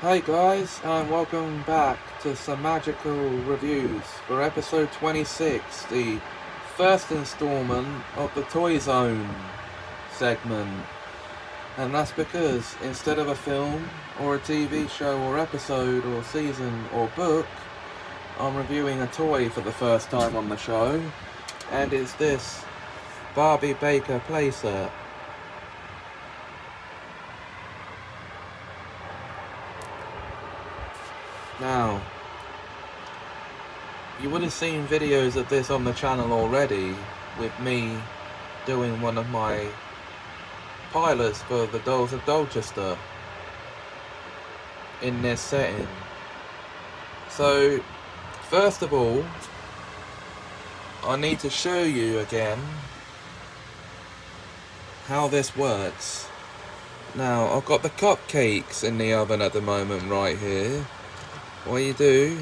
Hey guys, and welcome back to Semajical Reviews for episode 26, the first installment of the Toy Zone segment. And that's because instead of a film, or a TV show, or episode, or season, or book, I'm reviewing a toy for the first time on the show, and it's this Barbie Baker playset. Now, you would have seen videos of this on the channel already, with me doing one of my pilots for the Dolls of Dolchester in this setting. So, first of all, I need to show you again how this works. Now, I've got the cupcakes in the oven at the moment right here. What you do,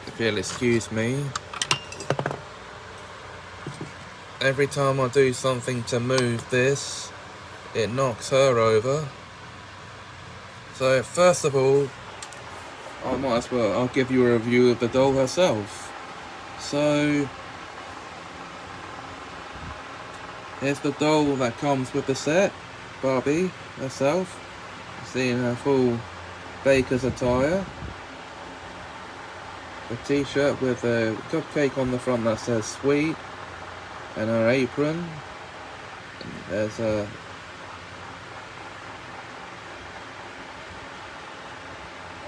if you'll excuse me, every time I do something to move this, it knocks her over. So first of all, I might as well, I'll give you a review of the doll herself. So, here's the doll that comes with the set, Barbie herself. You see in her full baker's attire. A t-shirt with a cupcake on the front that says sweet, and her apron. And there's a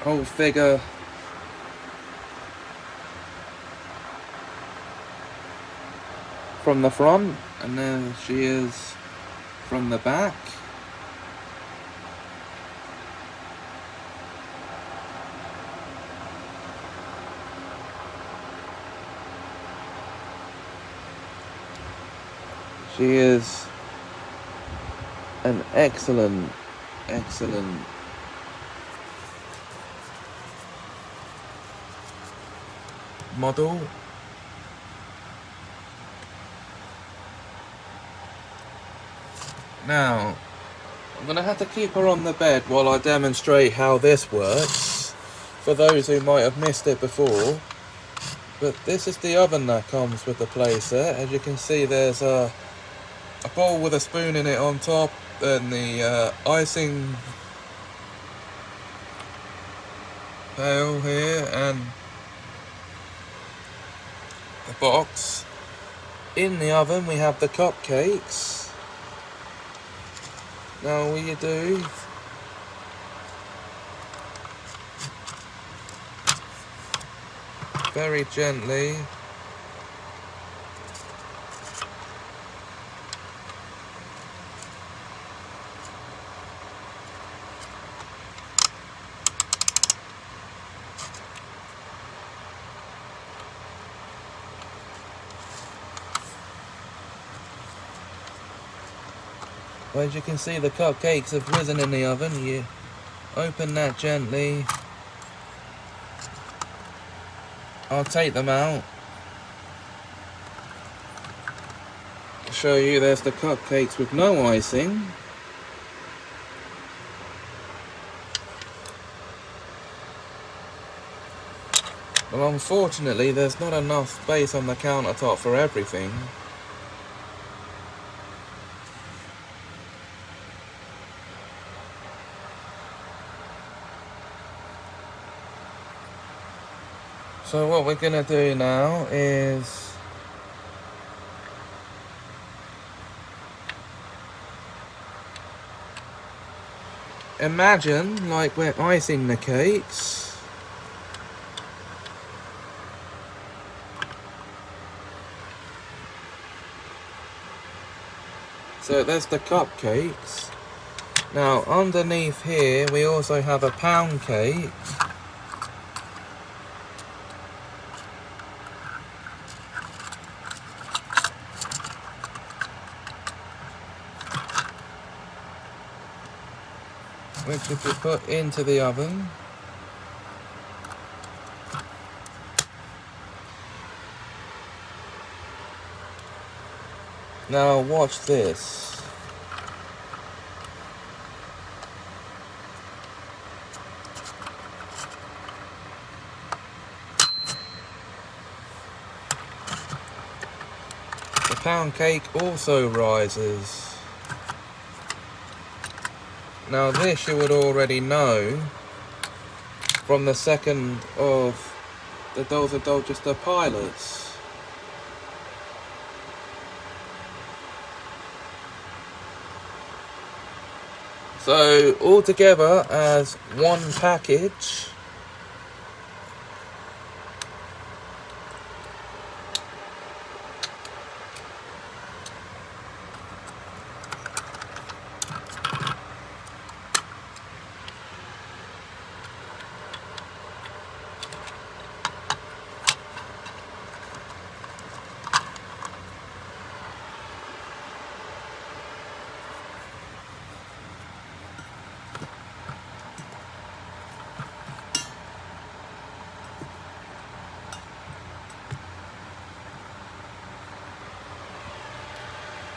whole figure from the front, and then she is from the back. She is an excellent model. Now, I'm going to have to keep her on the bed while I demonstrate how this works, for those who might have missed it before. But this is the oven that comes with the playset. As you can see, there's a bowl with a spoon in it on top, and the icing pail here, and the box. In the oven we have the cupcakes. Now what you do, very gently, well, as you can see, the cupcakes have risen in the oven. You open that gently. I'll take them out. I'll show you, there's the cupcakes with no icing. Well, unfortunately, there's not enough space on the countertop for everything. So what we're gonna do now is imagine like we're icing the cakes. So there's the cupcakes. Now underneath here we also have a pound cake. Which if we put into the oven. Now watch this. The pound cake also rises. Now this you would already know from the second of the Dolls of Dolchester pilots. So altogether as one package,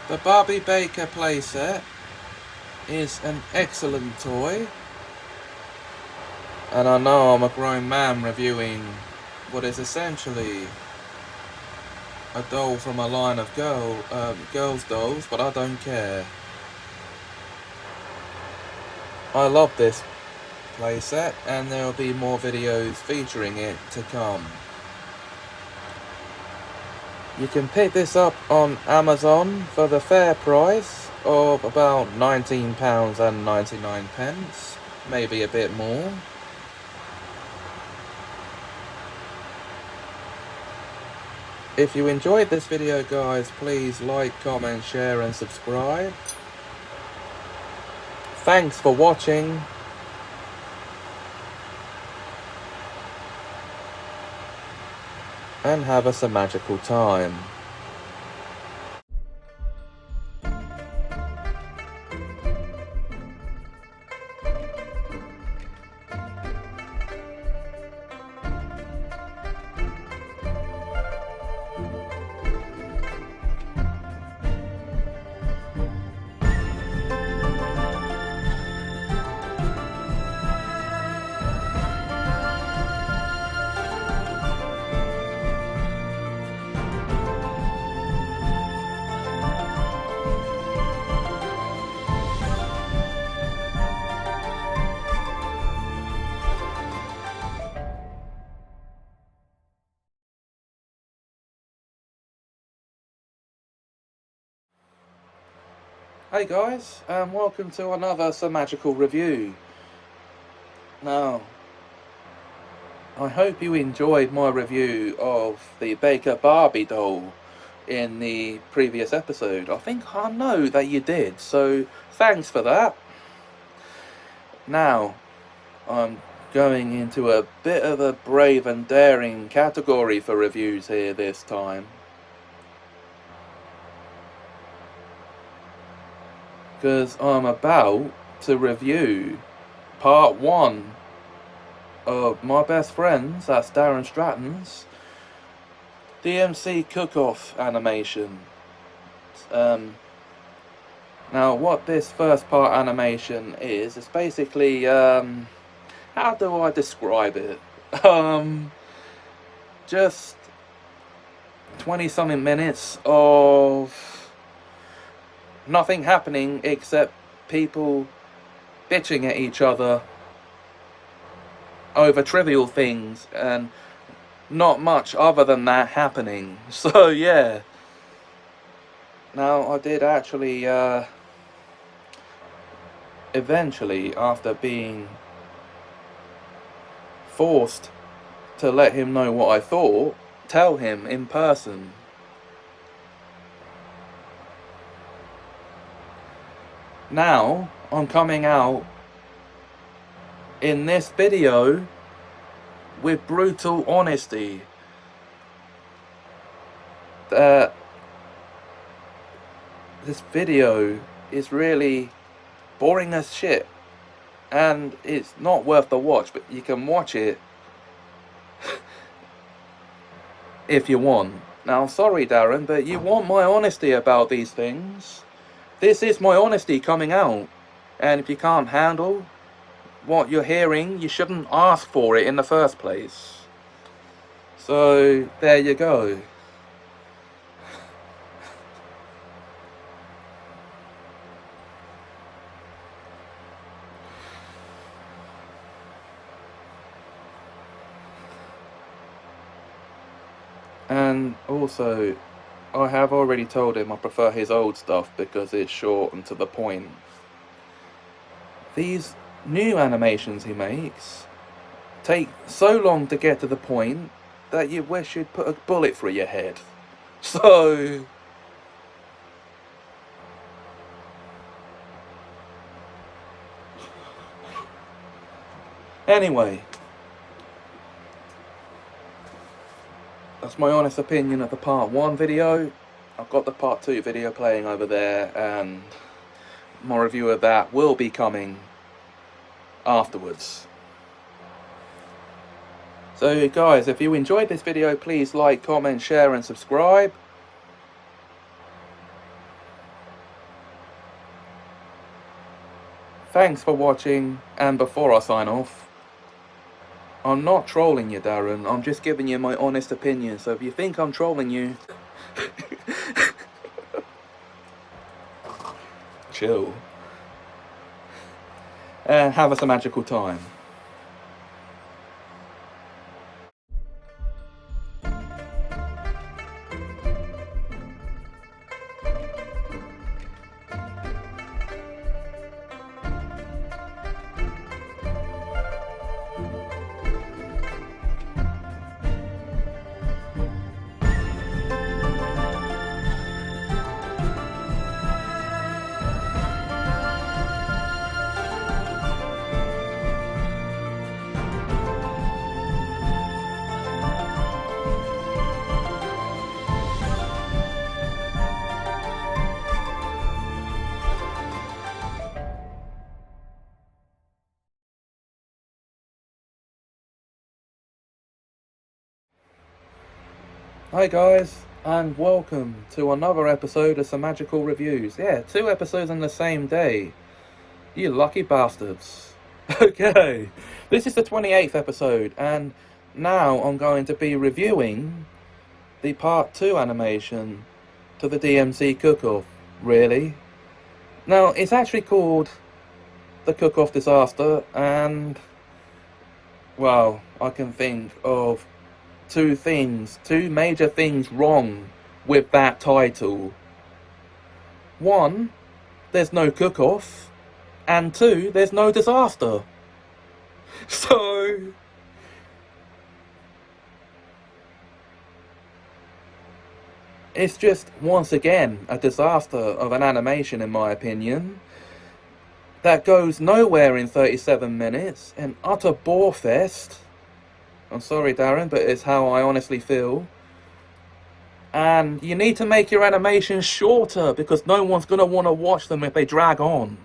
the Barbie Baker playset is an excellent toy, and I know I'm a grown man reviewing what is essentially a doll from a line of girls dolls, but I don't care. I love this playset, and there will be more videos featuring it to come. You can pick this up on Amazon for the fair price of about £19.99, maybe a bit more. If you enjoyed this video, guys, please like, comment, share and subscribe. Thanks for watching. And have a Semajical time. Hey guys, and welcome to another Semajical Review. Now, I hope you enjoyed my review of the Baker Barbie doll in the previous episode. I know that you did, so thanks for that. Now, I'm going into a bit of a brave and daring category for reviews here this time. Because I'm about to review part 1 of my best friend's, that's Darren Stratton's, DMC cook-off animation. Now what this first part animation is, it's basically, how do I describe it? Just 20 something minutes of nothing happening except people bitching at each other over trivial things, and not much other than that happening. So yeah. Now I did actually eventually, after being forced to let him know what I thought, tell him in person. Now I'm coming out in this video with brutal honesty. This video is really boring as shit, and it's not worth the watch, but you can watch it if you want. Now, I'm sorry, Darren, but you want my honesty about these things. This is my honesty coming out. And if you can't handle what you're hearing, you shouldn't ask for it in the first place. So, there you go. And also, I have already told him I prefer his old stuff because it's short and to the point. These new animations he makes take so long to get to the point that you wish you'd put a bullet through your head. So... Anyway, that's my honest opinion of the part 1 video. I've got the part 2 video playing over there, and my review of that will be coming afterwards. So guys, if you enjoyed this video, please like, comment, share and subscribe. Thanks for watching, and before I sign off, I'm not trolling you, Darren, I'm just giving you my honest opinion, so if you think I'm trolling you... chill. And have a magical time. Hi guys, and welcome to another episode of Semajical Reviews. Yeah, 2 episodes on the same day. You lucky bastards. Okay, this is the 28th episode, and now I'm going to be reviewing the part 2 animation to the DMC Cook-Off, really. Now, it's actually called the Cook-Off Disaster, and, well, I can think of two major things wrong with that title. 1, there's no cook-off, and 2, there's no disaster. So... it's just, once again, a disaster of an animation, in my opinion, that goes nowhere in 37 minutes, an utter bore fest. I'm sorry, Darren, but it's how I honestly feel. And you need to make your animations shorter, because no one's going to want to watch them if they drag on.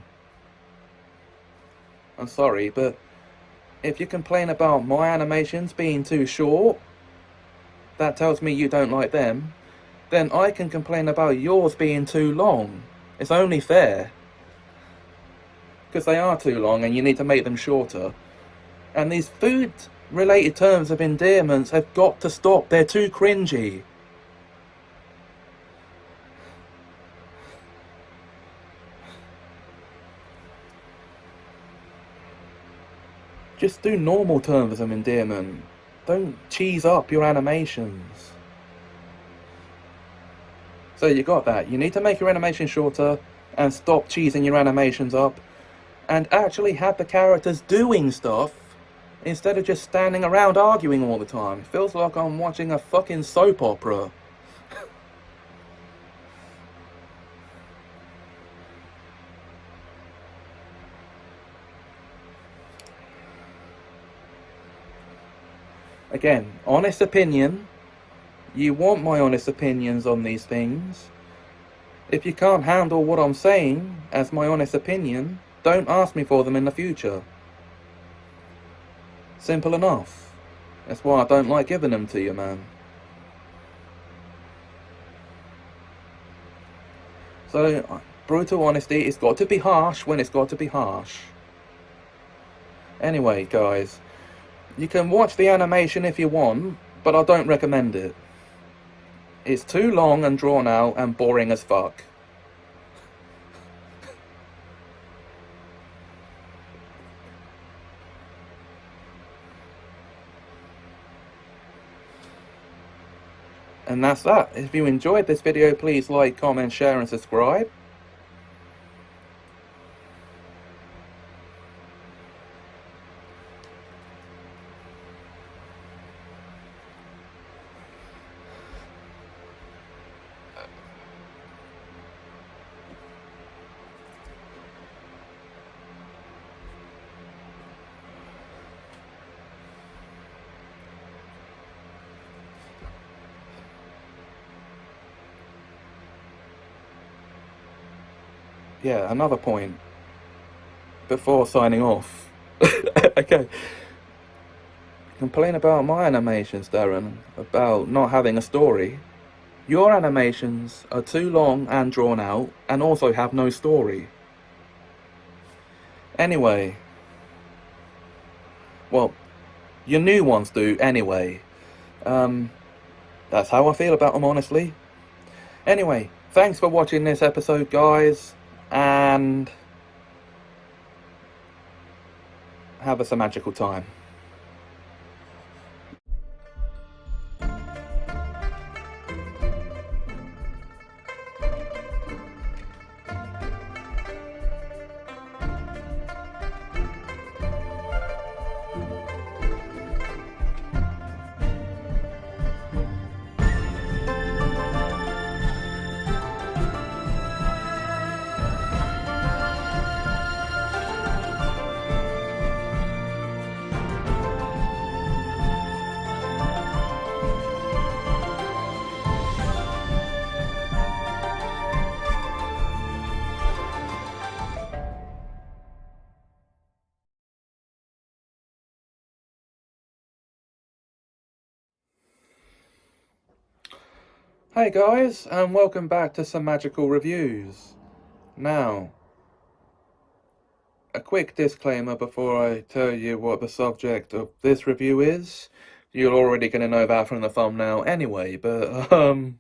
I'm sorry, but if you complain about my animations being too short, that tells me you don't like them. Then I can complain about yours being too long. It's only fair. Because they are too long and you need to make them shorter. And these food-related terms of endearments have got to stop. They're too cringy. Just do normal terms of endearment. Don't cheese up your animations. So you got that. You need to make your animation shorter and stop cheesing your animations up. And actually have the characters doing stuff instead of just standing around arguing all the time. It feels like I'm watching a fucking soap opera. Again, honest opinion. You want my honest opinions on these things. If you can't handle what I'm saying as my honest opinion, don't ask me for them in the future. Simple enough. That's why I don't like giving them to you, man. So, brutal honesty, it's got to be harsh when it's got to be harsh. Anyway, guys, you can watch the animation if you want, but I don't recommend it. It's too long and drawn out and boring as fuck. And that's that. If you enjoyed this video, please like, comment, share and subscribe. Yeah, another point before signing off. Okay. Complain about my animations, Darren, about not having a story. Your animations are too long and drawn out and also have no story. Anyway, well, your new ones do anyway. That's how I feel about them, honestly. Anyway, thanks for watching this episode, guys, and have a magical time. Hey guys, and welcome back to Semajical Reviews. Now, a quick disclaimer before I tell you what the subject of this review is. You're already going to know that from the thumbnail anyway, but I'm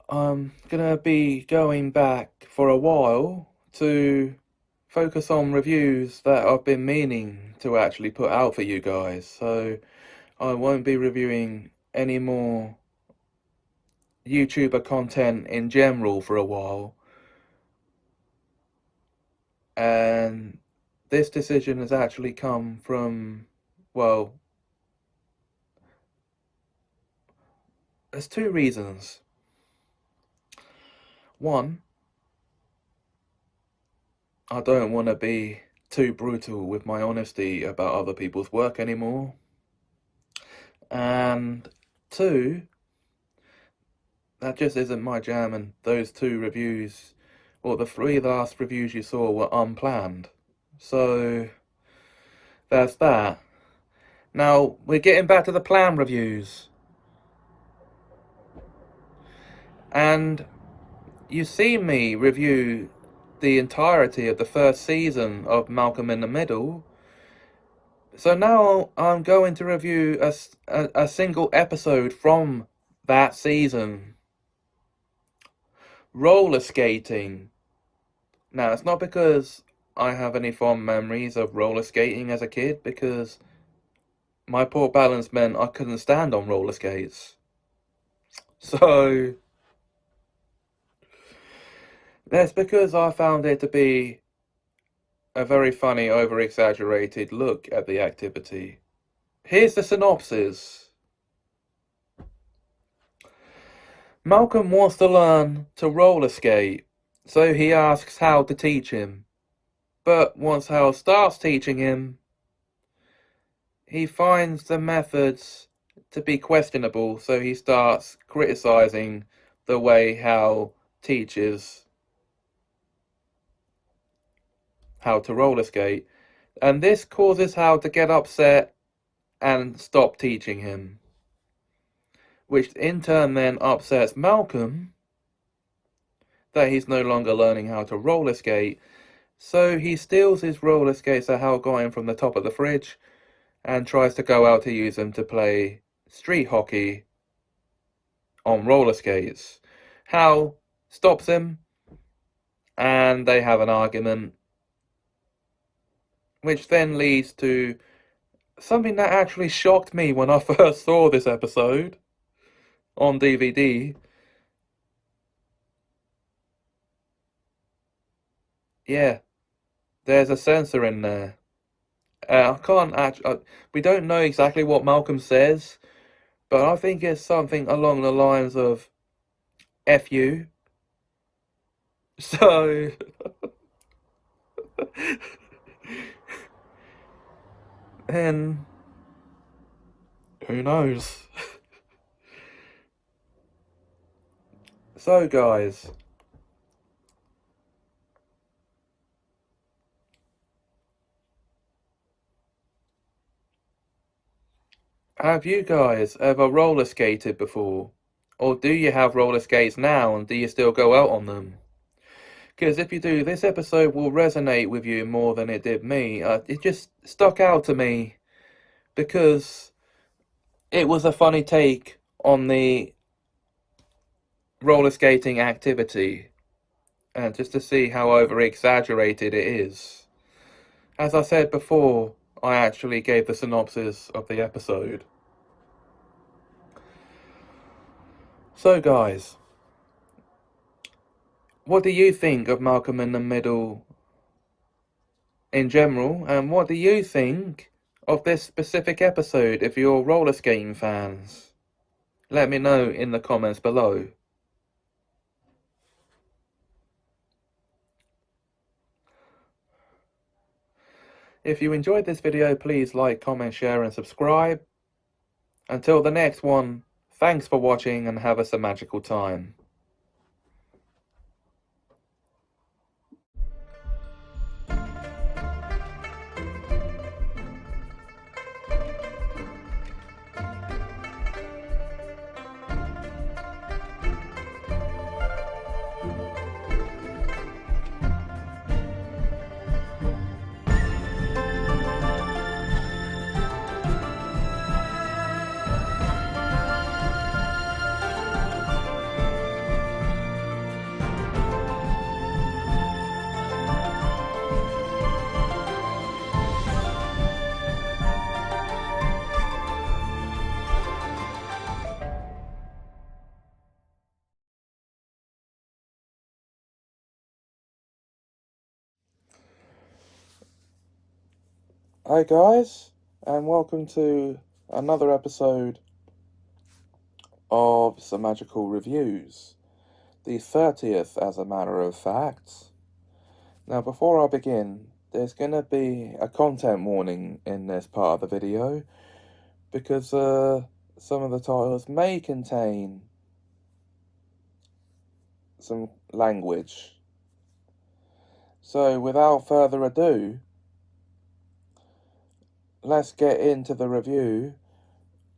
going to be going back for a while to focus on reviews that I've been meaning to actually put out for you guys. So I won't be reviewing any more YouTuber content in general for a while. And this decision has actually come from, well, there's two reasons. One, I don't want to be too brutal with my honesty about other people's work anymore. And two, that just isn't my jam, and those two reviews, or the three last reviews you saw, were unplanned. So, that's that. Now, we're getting back to the planned reviews. And you've seen me review the entirety of the first season of Malcolm in the Middle. So now I'm going to review a single episode from that season. Roller skating. Now, it's not because I have any fond memories of roller skating as a kid, because my poor balance meant I couldn't stand on roller skates. So, that's because I found it to be a very funny, over-exaggerated look at the activity. Here's the synopsis. Malcolm wants to learn to roller skate, so he asks Hal to teach him. But once Hal starts teaching him, he finds the methods to be questionable, so he starts criticizing the way Hal teaches how to roller skate. And this causes Hal to get upset and stop teaching him, which in turn then upsets Malcolm, that he's no longer learning how to roller skate. So he steals his roller skates that Hal got him from the top of the fridge and tries to go out to use them to play street hockey on roller skates. Hal stops him and they have an argument, which then leads to something that actually shocked me when I first saw this episode on DVD. Yeah, there's a censor in there. I can't actually. We don't know exactly what Malcolm says, but I think it's something along the lines of "F you." So, and who knows? So, guys, have you guys ever roller skated before? Or do you have roller skates now and do you still go out on them? Because if you do, this episode will resonate with you more than it did me. It just stuck out to me because it was a funny take on the roller skating activity, and just to see how over exaggerated it is. As I said before, I actually gave the synopsis of the episode. So, guys, what do you think of Malcolm in the Middle in general, and what do you think of this specific episode if you're roller skating fans? Let me know in the comments below. If you enjoyed this video, please like, comment, share and subscribe. Until the next one, thanks for watching and have us a magical time. Hi guys, and welcome to another episode of Semajical Reviews, the 30th as a matter of fact. Now before I begin, there's going to be a content warning in this part of the video, because some of the titles may contain some language. So without further ado, let's get into the review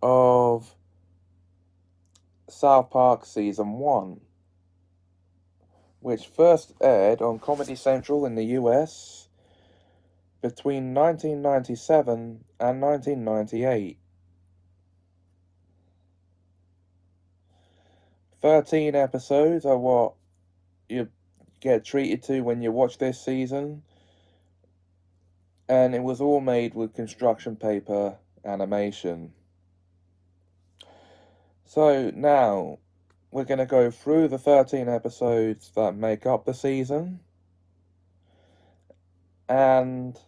of South Park Season 1, which first aired on Comedy Central in the US between 1997 and 1998. 13 episodes are what you get treated to when you watch this season, and it was all made with construction paper animation. So now we're going to go through the 13 episodes that make up the season, and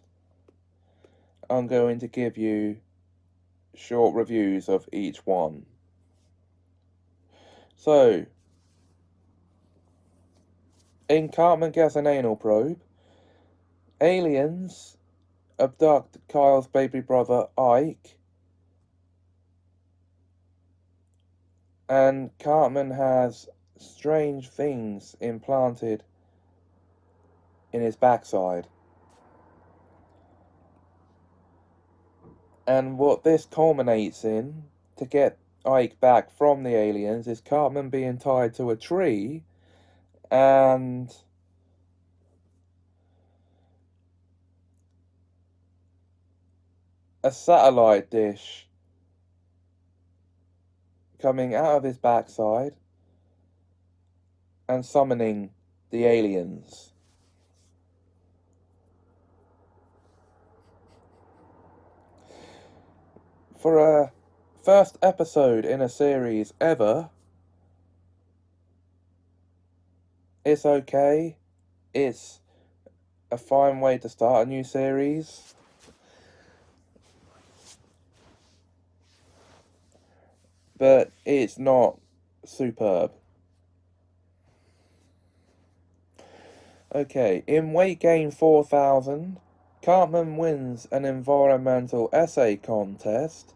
I'm going to give you short reviews of each one. So, in Cartman Gets an Anal Probe, aliens abduct Kyle's baby brother Ike, and Cartman has strange things implanted in his backside. And what this culminates in, to get Ike back from the aliens, is Cartman being tied to a tree and a satellite dish coming out of his backside and summoning the aliens. For a first episode in a series ever, it's okay. It's a fine way to start a new series. But it's not superb. Okay, in Weight Gain 4000, Cartman wins an environmental essay contest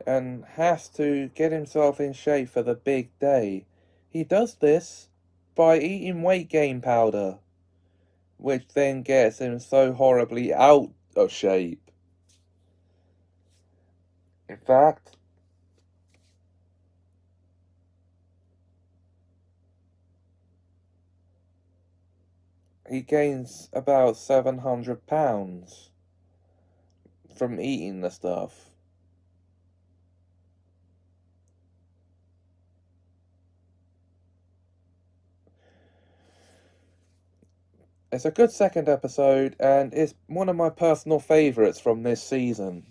and has to get himself in shape for the big day. He does this by eating weight gain powder, which then gets him so horribly out of shape. In fact, he gains about 700 pounds from eating the stuff. It's a good second episode, and it's one of my personal favourites from this season.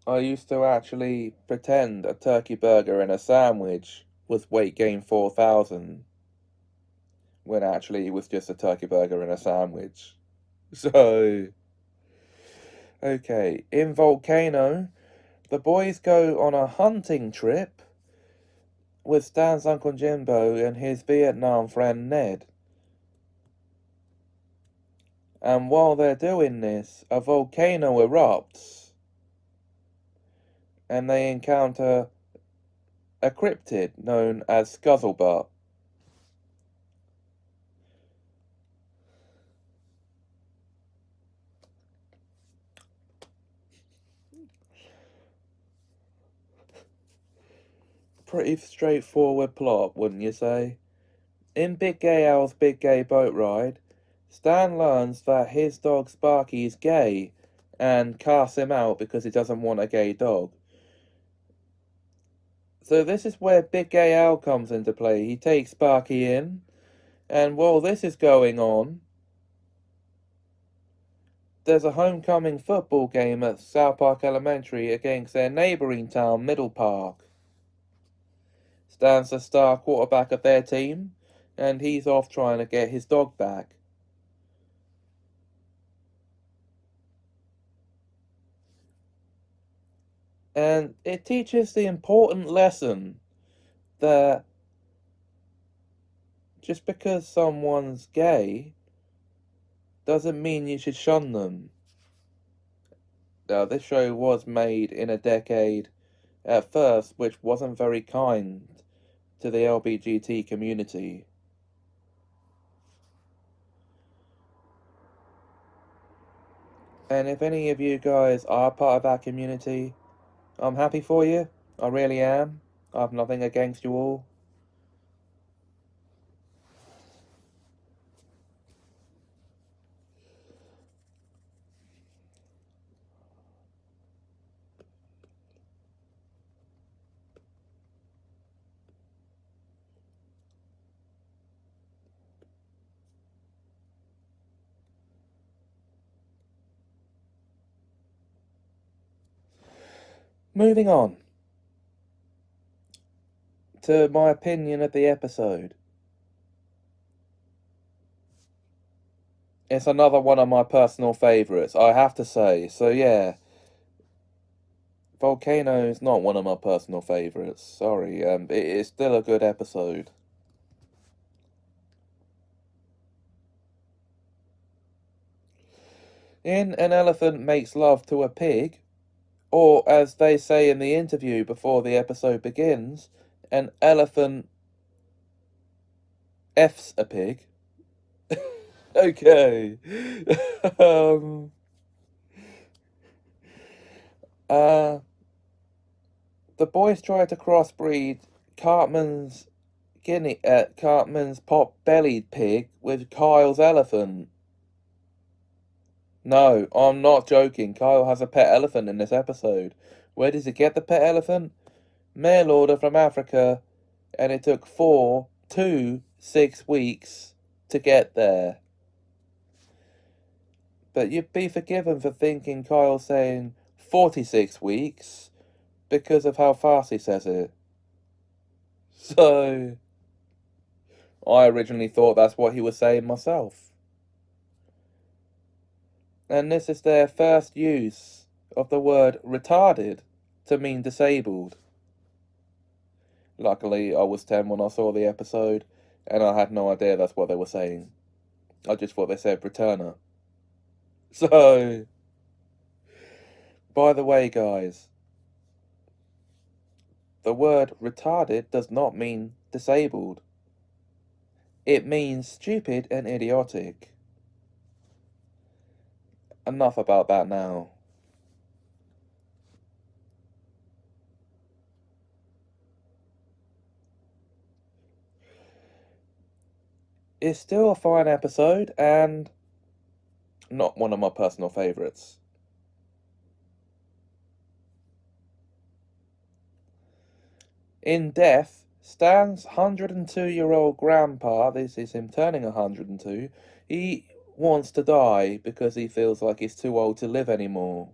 I used to actually pretend a turkey burger and a sandwich was Weight Gain 4000, when actually it was just a turkey burger and a sandwich. So, okay, in Volcano, the boys go on a hunting trip with Stan's Uncle Jimbo and his Vietnam friend Ned. And while they're doing this, a volcano erupts and they encounter a cryptid known as Scuzzlebutt. Pretty straightforward plot, wouldn't you say? In Big Gay Al's Big Gay Boat Ride, Stan learns that his dog Sparky is gay and casts him out because he doesn't want a gay dog. So this is where Big Gay Al comes into play. He takes Sparky in, and while this is going on, there's a homecoming football game at South Park Elementary against their neighbouring town, Middle Park. Stan's the star quarterback of their team, and he's off trying to get his dog back. And it teaches the important lesson that just because someone's gay doesn't mean you should shun them. Now, this show was made in a decade at first which wasn't very kind to the LGBT community. And if any of you guys are part of that community, I'm happy for you. I really am. I have nothing against you all. Moving on to my opinion of the episode. It's another one of my personal favourites, I have to say. So yeah, Volcano is not one of my personal favourites. Sorry, it is still a good episode. In An Elephant Makes Love to a Pig, or as they say in the interview before the episode begins, an elephant F's a pig. Okay. um, The boys try to crossbreed Cartman's Cartman's pot-bellied pig with Kyle's elephant. No, I'm not joking. Kyle has a pet elephant in this episode. Where does he get the pet elephant? Mail order from Africa, and it took 6 weeks to get there. But you'd be forgiven for thinking Kyle's saying 46 weeks because of how fast he says it. So, I originally thought that's what he was saying myself. And this is their first use of the word retarded to mean disabled. Luckily, I was 10 when I saw the episode, and I had no idea that's what they were saying. I just thought they said returner. So, by the way, guys, the word retarded does not mean disabled. It means stupid and idiotic. Enough about that now. It's still a fine episode, and not one of my personal favourites. In death, Stan's 102-year-old grandpa, this is him turning 102, he wants to die because he feels like he's too old to live anymore.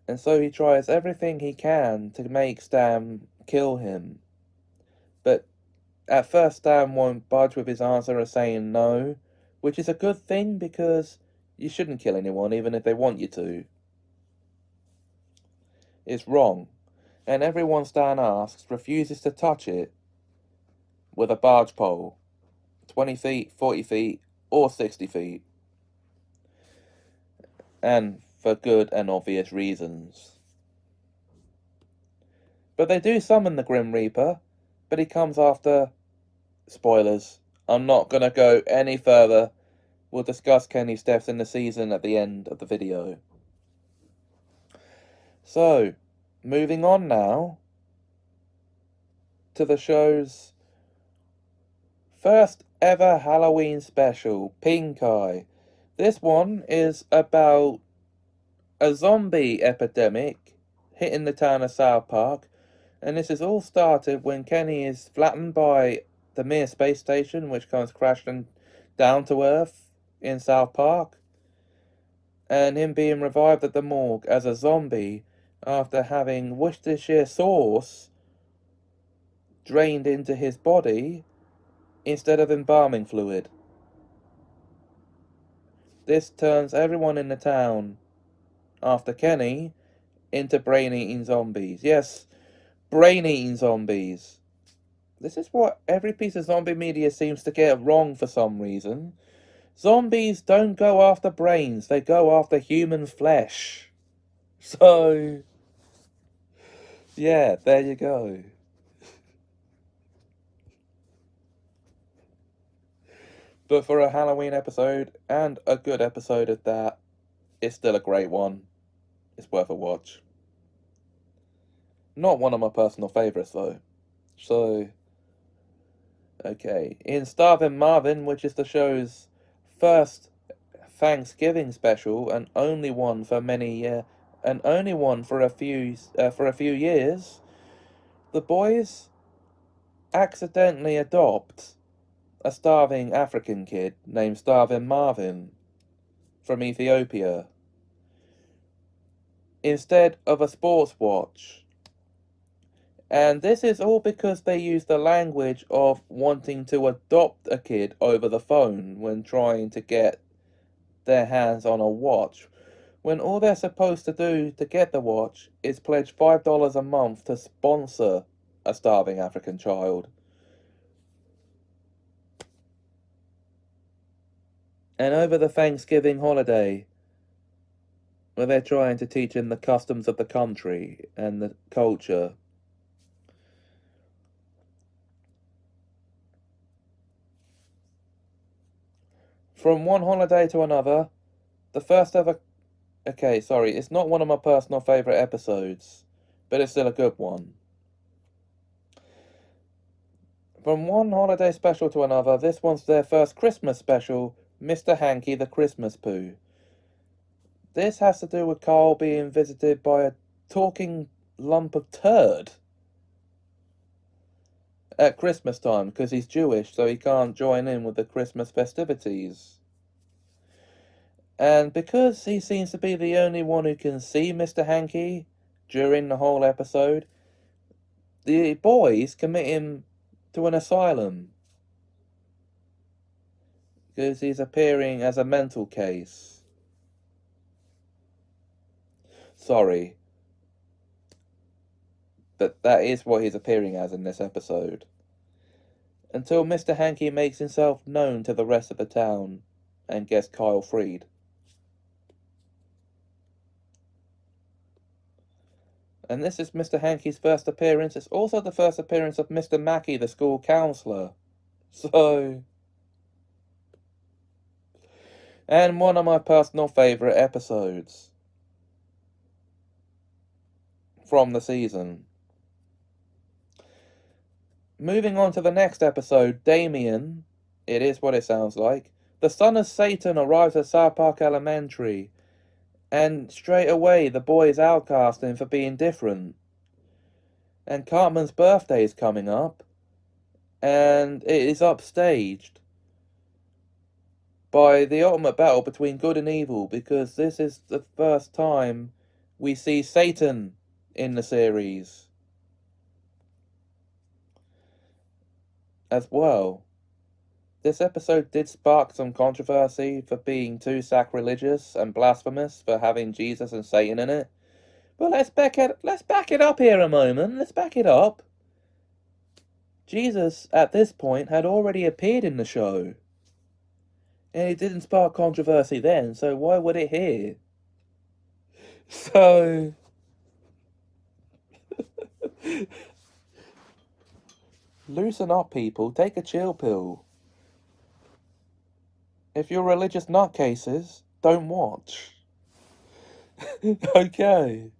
And so he tries everything he can to make Stan kill him. But at first Stan won't budge with his answer of saying no, which is a good thing because you shouldn't kill anyone even if they want you to. It's wrong, and everyone Stan asks refuses to touch it with a barge pole, 20 feet, 40 feet, or 60 feet. And for good and obvious reasons. But they do summon the Grim Reaper, but he comes after... Spoilers. I'm not going to go any further. We'll discuss Kenny's deaths in the season at the end of the video. So, moving on now to the show's first ever Halloween special, Pink Eye. This one is about a zombie epidemic hitting the town of South Park, and this is all started when Kenny is flattened by the Mir space station, which comes crashing down to Earth in South Park, and him being revived at the morgue as a zombie after having Worcestershire sauce drained into his body instead of embalming fluid. This turns everyone in the town, after Kenny, into brain-eating zombies. Yes, brain-eating zombies. This is what every piece of zombie media seems to get wrong for some reason. Zombies don't go after brains, they go after human flesh. So, yeah, there you go. But for a Halloween episode, and a good episode at that, it's still a great one. It's worth a watch. Not one of my personal favourites, though. So, okay. In Starvin' Marvin, which is the show's first Thanksgiving special, and only one for and only one for a few years, the boys accidentally adopt a starving African kid named Starvin' Marvin from Ethiopia instead of a sports watch. And this is all because they use the language of wanting to adopt a kid over the phone when trying to get their hands on a watch, when all they're supposed to do to get the watch is pledge $5 a month to sponsor a starving African child. And over the Thanksgiving holiday, where they're trying to teach him the customs of the country and the culture, from one holiday to another, the first ever Okay, sorry, it's not one of my personal favourite episodes, but it's still a good one. From one holiday special to another, this one's their first Christmas special, Mr. Hanky the Christmas Poo. This has to do with Carl being visited by a talking lump of turd at Christmas time because he's Jewish, so he can't join in with the Christmas festivities. And because he seems to be the only one who can see Mr. Hanky during the whole episode, the boys commit him to an asylum because he's appearing as a mental case. Sorry, but that is what he's appearing as in this episode. Until Mr. Hanky makes himself known to the rest of the town and gets Kyle freed. And this is Mr. Hanky's first appearance. It's also the first appearance of Mr. Mackey, the school counsellor. So... and one of my personal favourite episodes from the season. Moving on to the next episode, Damien, it is what it sounds like. The son of Satan arrives at South Park Elementary, and straight away the boys outcast him for being different. And Cartman's birthday is coming up, and it is upstaged by the ultimate battle between good and evil, because this is the first time we see Satan in the series as well. This episode did spark some controversy for being too sacrilegious and blasphemous for having Jesus and Satan in it. But let's back it up here a moment. Let's back it up. Jesus, at this point, had already appeared in the show. And it didn't spark controversy then, so why would it here? So... loosen up, people. Take a chill pill. If you're religious nutcases, don't watch. Okay.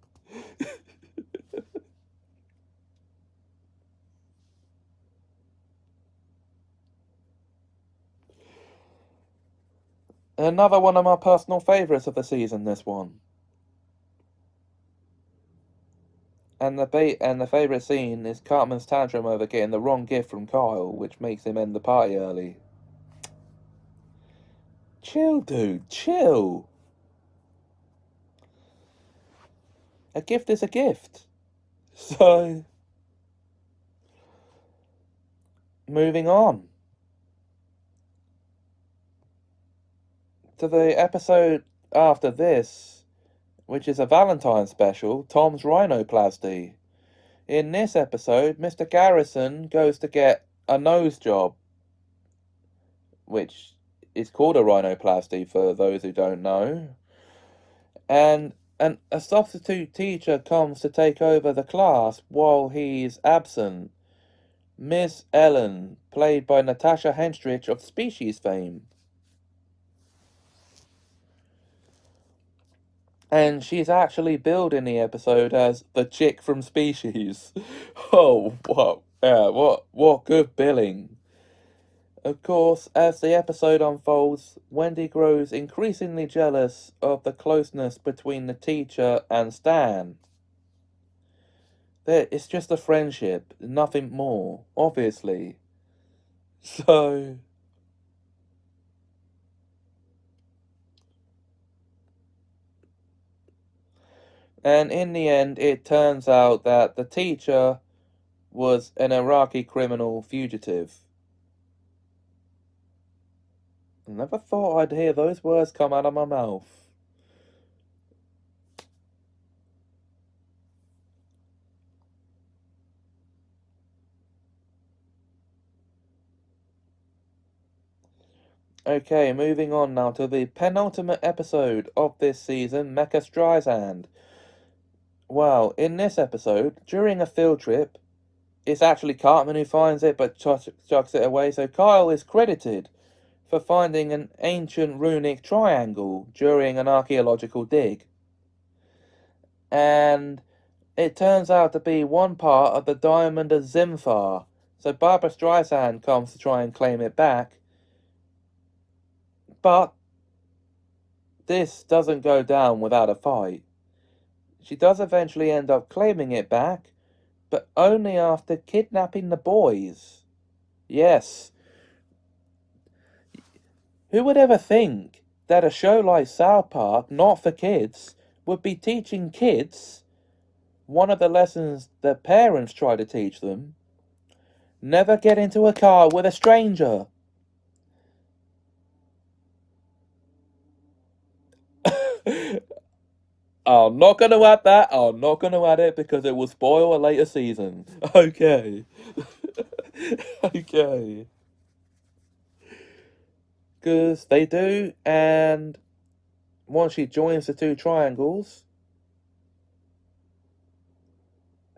Another one of my personal favourites of the season, this one. And the favourite scene is Cartman's tantrum over getting the wrong gift from Kyle, which makes him end the party early. Chill, dude, chill. A gift is a gift. So, moving on to the episode after this, which is a Valentine special, Tom's Rhinoplasty. In this episode, Mr. Garrison goes to get a nose job, which is called a rhinoplasty for those who don't know. And a substitute teacher comes to take over the class while he's absent. Miss Ellen, played by Natasha Henstridge of Species fame. And she's actually billed in the episode as the chick from Species. Oh, what good billing. Of course, as the episode unfolds, Wendy grows increasingly jealous of the closeness between the teacher and Stan. It's just a friendship, nothing more, obviously. So... and in the end, it turns out that the teacher was an Iraqi criminal fugitive. I never thought I'd hear those words come out of my mouth. Okay, moving on now to the penultimate episode of this season, Mecha Streisand. Well, in this episode, during a field trip, it's actually Cartman who finds it but chucks it away, so Kyle is credited for finding an ancient runic triangle during an archaeological dig. and it turns out to be one part of the Diamond of Zimthar. So Barbara Streisand comes to try and claim it back, but this doesn't go down without a fight. She does eventually end up claiming it back, but only after kidnapping the boys. Yes. Who would ever think that a show like South Park, not for kids, would be teaching kids one of the lessons that parents try to teach them? Never get into a car with a stranger. I'm not going to add that. I'm not going to add it because it will spoil a later season. Okay. Okay. Because they do, and once she joins the two triangles,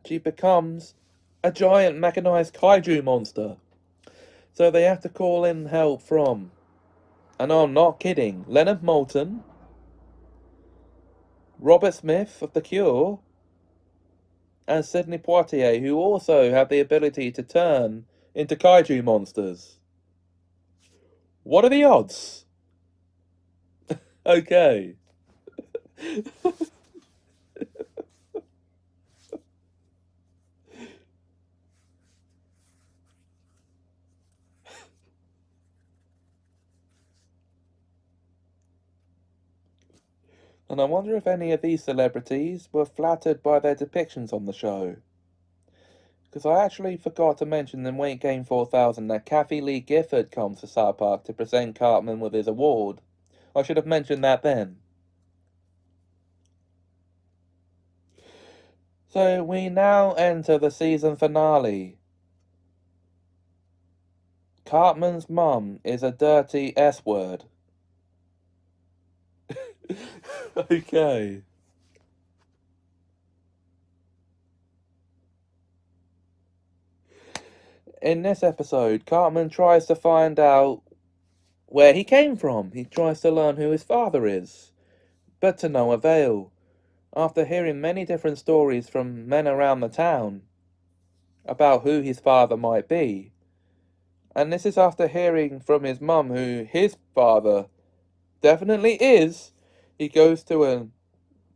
she becomes a giant mechanized kaiju monster. So they have to call in help from, and I'm not kidding, Leonard Moulton, Robert Smith of The Cure, and Sidney Poitier, who also have the ability to turn into kaiju monsters. What are the odds? Okay. And I wonder if any of these celebrities were flattered by their depictions on the show. Because I actually forgot to mention in Weight Game 4000 that Kathy Lee Gifford comes to South Park to present Cartman with his award. I should have mentioned that then. So we now enter the season finale. Cartman's mum is a dirty S word. Okay. In this episode, Cartman tries to find out where he came from. He tries to learn who his father is, but to no avail. After hearing many different stories from men around the town about who his father might be, and this is after hearing from his mum who his father definitely is, he goes to a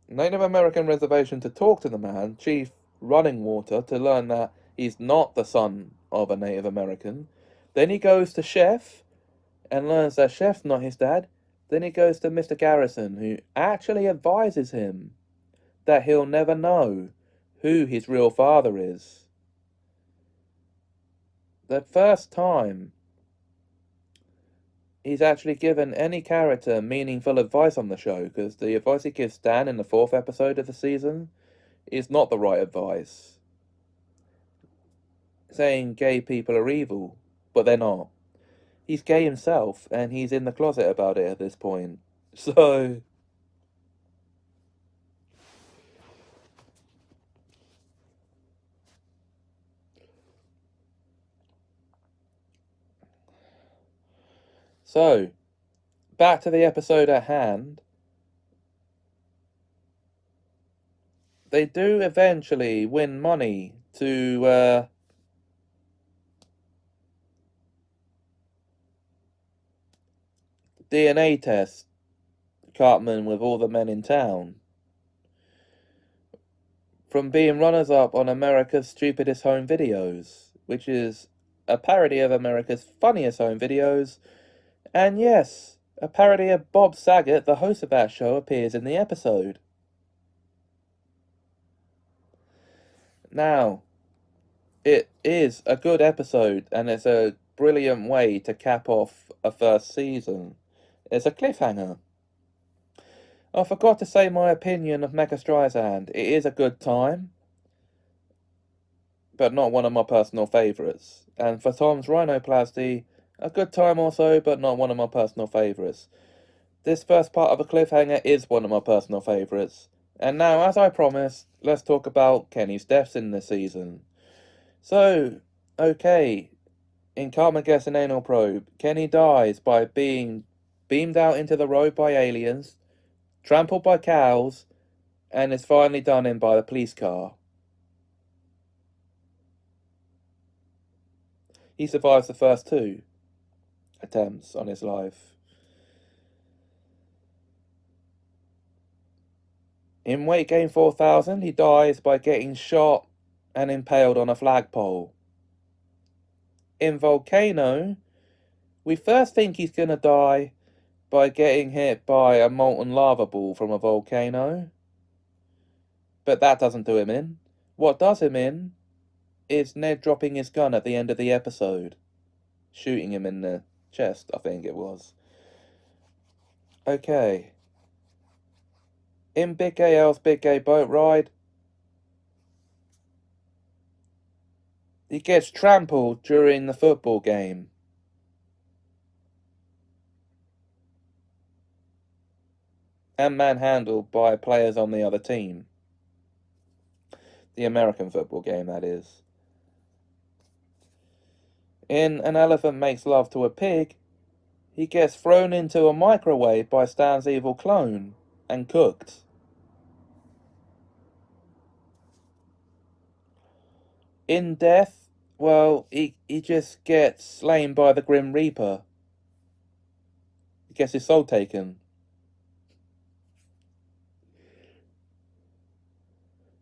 Native American reservation to talk to the man, Chief Running Water, to learn that he's not the son of a Native American. Then he goes to Chef and learns that Chef's not his dad. Then he goes to Mr. Garrison, who actually advises him that he'll never know who his real father is. The first time he's actually given any character meaningful advice on the show, because the advice he gives Stan in the 4th episode of the season is not the right advice. Saying gay people are evil, but they're not. He's gay himself, and he's in the closet about it at this point. So... So, back to the episode at hand. They do eventually win money to DNA test Cartman with all the men in town. From being runners-up on America's Stupidest Home Videos, which is a parody of America's Funniest Home Videos, and yes, a parody of Bob Saget, the host of that show, appears in the episode. Now, it is a good episode, and it's a brilliant way to cap off a first season. It's a cliffhanger. I forgot to say my opinion of Mecha Streisand. It is a good time, but not one of my personal favourites. And for Tom's Rhinoplasty, a good time also, but not one of my personal favourites. This first part of a cliffhanger is one of my personal favourites. And now, as I promised, let's talk about Kenny's deaths in this season. So, okay, in Carmageddon Anal Probe, Kenny dies by being beamed out into the road by aliens, trampled by cows, and is finally done in by the police car. He survives the first 2 attempts on his life. In Weight Game 4000, he dies by getting shot and impaled on a flagpole. In Volcano, we first think he's going to die by getting hit by a molten lava ball from a volcano. But that doesn't do him in. What does him in is Ned dropping his gun at the end of the episode. Shooting him in the chest, I think it was. Okay. In Big Gay L's Big Gay Boat Ride, he gets trampled during the football game. And manhandled by players on the other team. The American football game, that is. In An Elephant Makes Love to a Pig, he gets thrown into a microwave by Stan's evil clone and cooked. In Death, well, he just gets slain by the Grim Reaper. He gets his soul taken.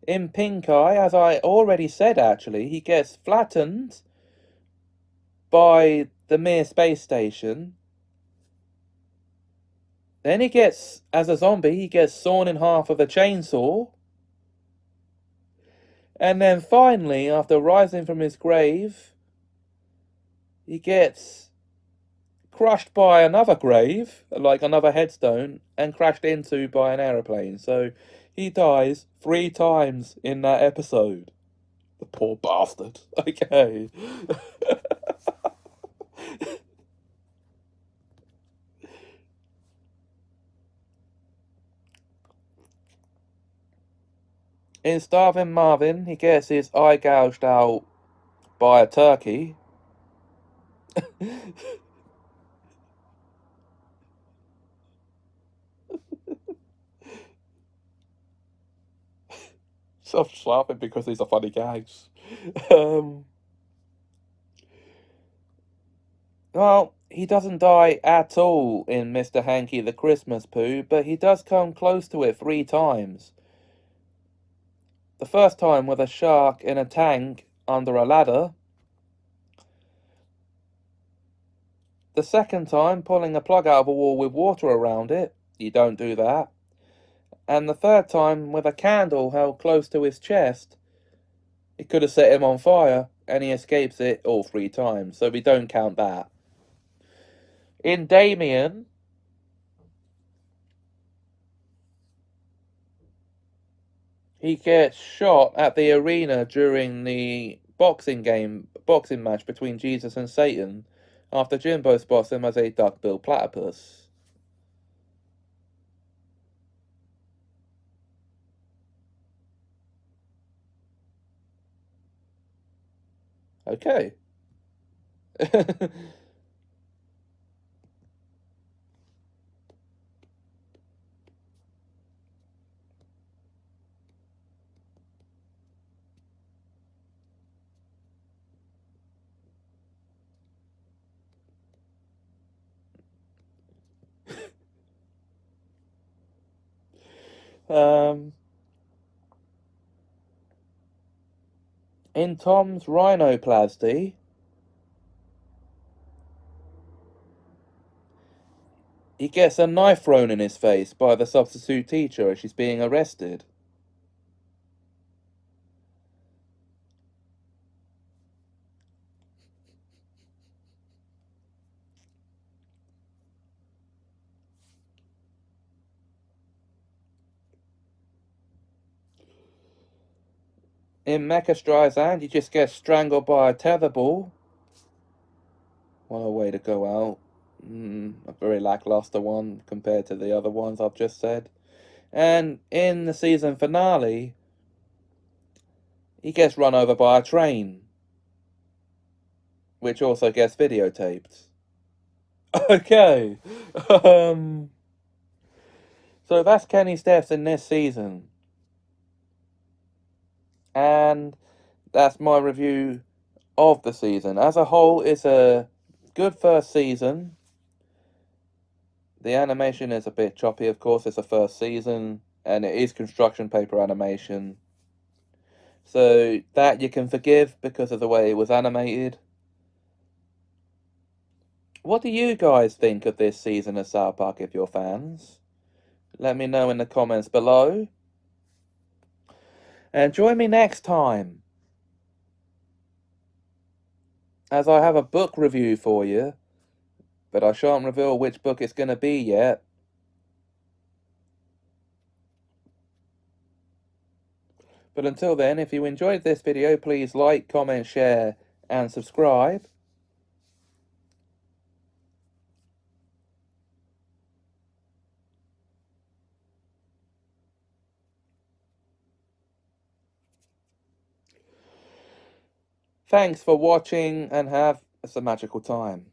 In Pink Eye, as I already said actually, he gets flattened by the Mir space station. Then he gets, as a zombie, he gets sawn in half with a chainsaw. And then finally, after rising from his grave, he gets crushed by another grave, like another headstone, and crashed into by an aeroplane. So he dies 3 times in that episode. The poor bastard. Okay. In Starving Marvin, he gets his eye gouged out by a turkey. So I'm just laughing because these are funny gags. Well, he doesn't die at all in Mr. Hanky the Christmas Poo, but he does come close to it 3 times. The first time with a shark in a tank under a ladder. The second time pulling a plug out of a wall with water around it. You don't do that. And the third time with a candle held close to his chest. It could have set him on fire, and he escapes it all 3 times, so we don't count that. In Damien, he gets shot at the arena during the boxing match between Jesus and Satan, after Jimbo spots him as a duck-billed platypus. Okay. In Tom's rhinoplasty, he gets a knife thrown in his face by the substitute teacher as she's being arrested. In Mecha Streisand, he just gets strangled by a tetherball. What a way to go out. A very lackluster one compared to the other ones I've just said. And in the season finale, he gets run over by a train, which also gets videotaped. Okay. So that's Kenny's deaths in this season. And that's my review of the season. As a whole, it's a good first season. The animation is a bit choppy, of course, it's a first season, and it is construction paper animation. So that you can forgive because of the way it was animated. What do you guys think of this season of South Park if you're fans? Let me know in the comments below. And join me next time, as I have a book review for you, but I shan't reveal which book it's going to be yet. But until then, if you enjoyed this video, please like, comment, share, and subscribe. Thanks for watching, and have a magical time.